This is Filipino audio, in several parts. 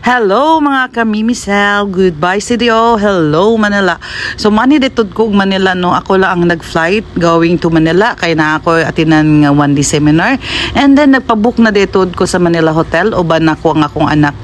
Hello mga kamimisel, goodbye CDO, hello Manila. So mani detod ko Manila no, ako lang ang nag-flight going to Manila kay na ako atinan nga 1 day seminar and then nagpabook na detod ko sa Manila Hotel uban ako ang akong anak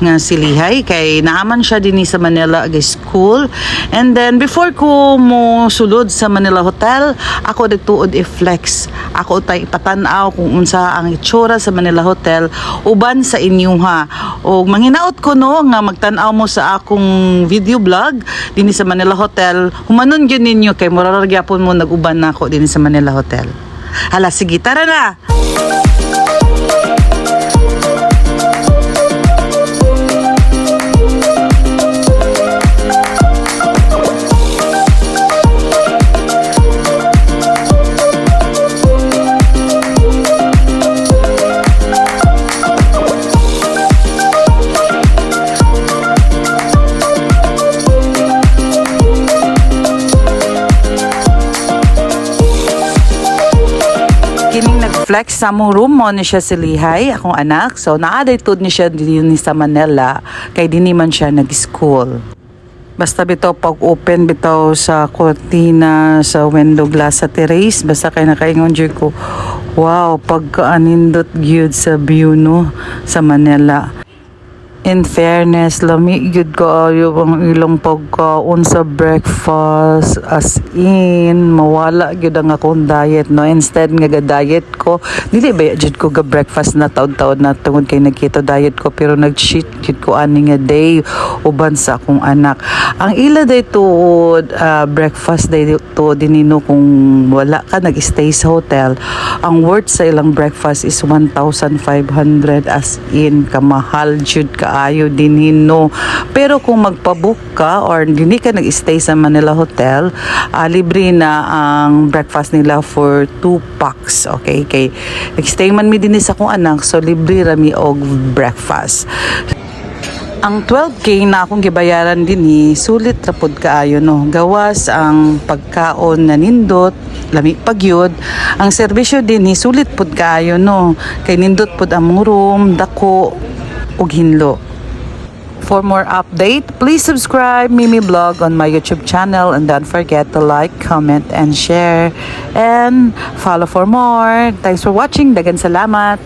nga si Lihay kay naaman siya dinhi sa Manila ag school. And then before ko mo sulod sa Manila Hotel, ako dituod i-flex. Ako tay patanaw kung unsa ang itsura sa Manila Hotel uban sa inyo ha. O manginaot ko no nga magtan-aw mo sa akong video vlog dinhi sa Manila Hotel. Humanon gyud ninyo kay murag gyapon mo nag-uban nako dinhi sa Manila Hotel. Hala sige, tara na. Kining nag-flex sa mong room mo ni siya si Lihay, akong anak. So naadaytod ni siya din sa Manila kay dini man siya nag-school. Basta bitaw pag open bitaw sa cortina sa window glass sa terrace, basta kay nakaingon jud ko. Wow, pagkaanindot gyud sa view no sa Manila. In fairness, lami gyud kaayo ang ilang pagkaon sa breakfast, as in mawala gyud ang akong diet no. Instead nga ga-diet ko, dili ba jud ko ga breakfast na taud-taud na tungod kay nagketo diet ko, pero nag-cheat gyud ko ani nga day uban sa akong anak. Ang ila day tuod breakfast day to dinino kung wala ka nag-stay sa hotel, ang worth sa ilang breakfast is 1,500, as in kamahal jud kaayo dinino. Pero kung magpabook ka or dili ka nag-stay sa Manila Hotel, libre na ang breakfast nila for 2 packs. Okay, kay nag-stay man mi dinhi sa akong anak, so libre rami og breakfast. Ang 12K na akong gibayaran dinhi, sulit ra pud kaayo no. Gawas ang pagkaon na nindot, lami pagyud. Ang serbisyo dinhi sulit pud kaayo no. Kay nindot pud ang room, dako ug hinlo. For more update, please subscribe Mimi Vlog on my YouTube channel and don't forget to like, comment, and share. And follow for more. Thanks for watching. Dagan salamat.